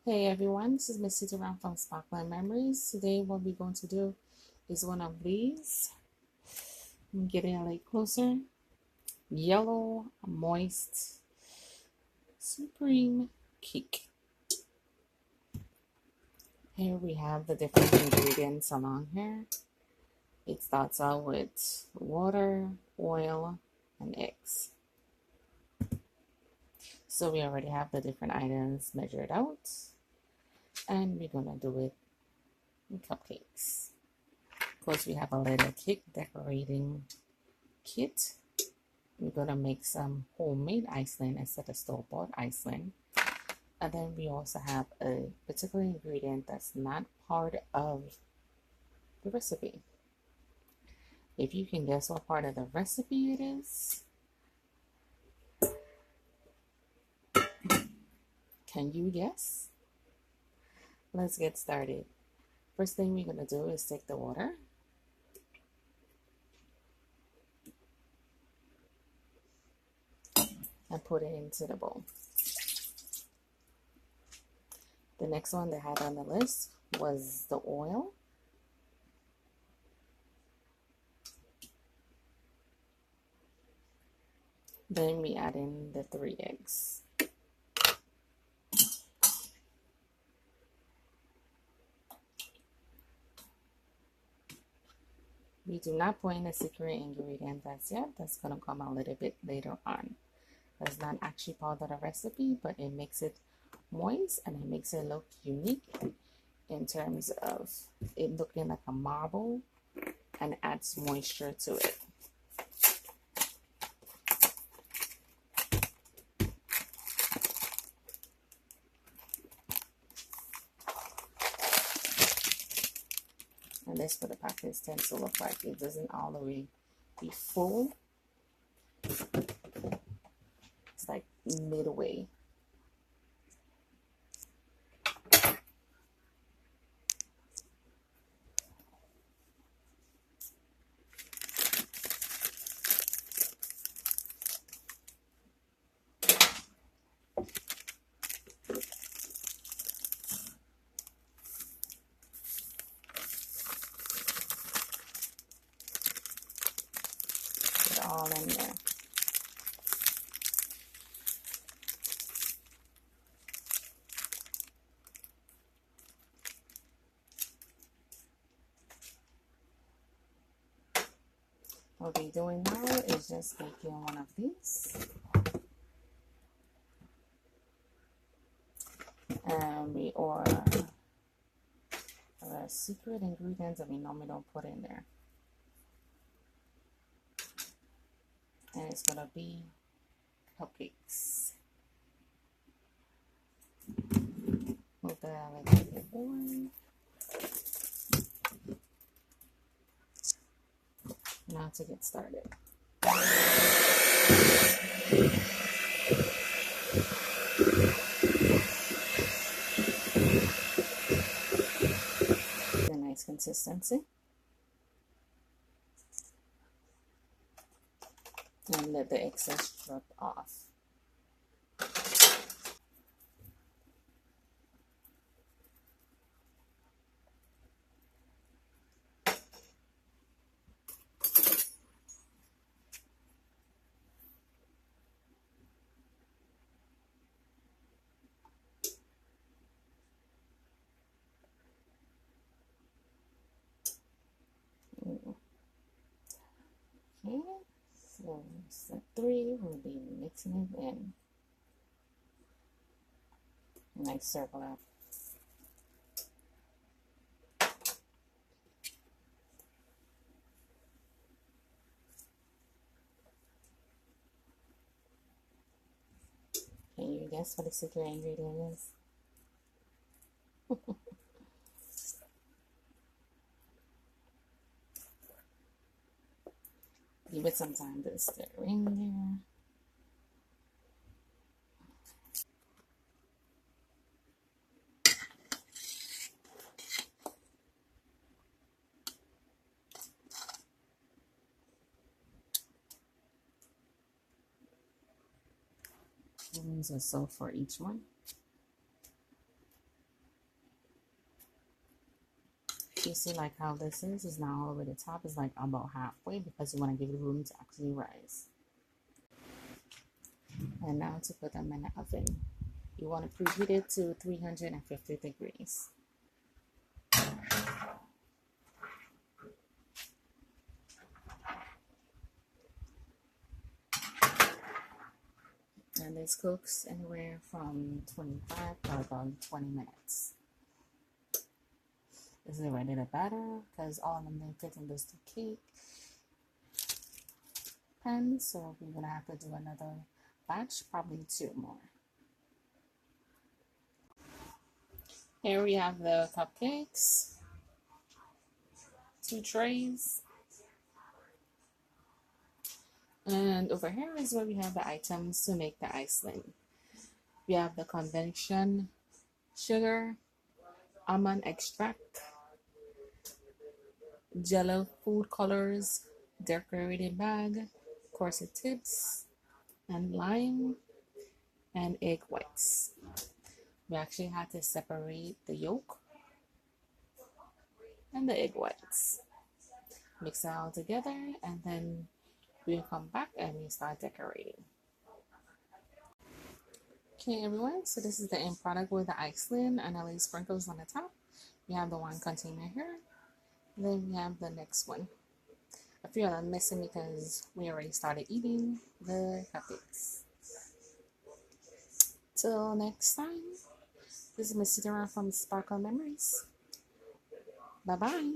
Hey everyone, this is Miss City Round from Sparkling Memories. Today, what we're going to do is one of these. I'm getting a little closer. Yellow Moist Supreme Cake. Here we have the different ingredients along here. It starts out with water, oil, and eggs. So we already have the different items measured out. And we're going to do it in cupcakes. Of course, we have a little cake decorating kit. We're going to make some homemade Icing instead of store-bought Icing. And then we also have a particular ingredient that's not part of the recipe. If you can guess what part of the recipe it is, can you guess? Let's get started. First thing we're going to do is take the water. And put it into the bowl. The next one they had on the list was the oil. Then we add in the 3 eggs. We do not put in a secret ingredient as yet. That's going to come a little bit later on. That's not actually part of the recipe, but it makes it moist and it makes it look unique in terms of it looking like a marble and adds moisture to it. And this for the package tends to look like it doesn't all the way be full. It's like midway. Put it all in there. What we're doing now is just making one of these. And we order a secret ingredients that we normally don't put in there. And it's going to be cupcakes. Move that a little bit more. Now to get started. A nice consistency. And let the excess drip off. Okay, so step 3 will be mixing it in. Nice circle up. Can you guess what the secret ingredient is? Give it some time to stir in there. Spoons or so for each one. you see like how this is now all the way to the top is like about halfway because you want to give it room to actually rise. And now to put them in the oven, you want to preheat it to 350 degrees. And this cooks anywhere from 25 to about 20 minutes. This is ready to batter because all of them didn't fit in those 2 cake pans, so we're gonna have to do another batch, probably 2 more. Here we have the cupcakes, 2 trays. And over here is where we have the items to make the icing. We have the convention sugar, almond extract, Jello food colors, decorating bag, corset tips, and lime, and egg whites. We actually had to separate the yolk and the egg whites. Mix it all together, and then we'll come back and we start decorating. Okay, everyone, so this is the end product with the icing and LA sprinkles on the top. We have the wine container here. Then we have the next one. I feel I'm missing because we already started eating the cupcakes. Till next time, this is Miss Sidera from Sparkle Memories. Bye-bye.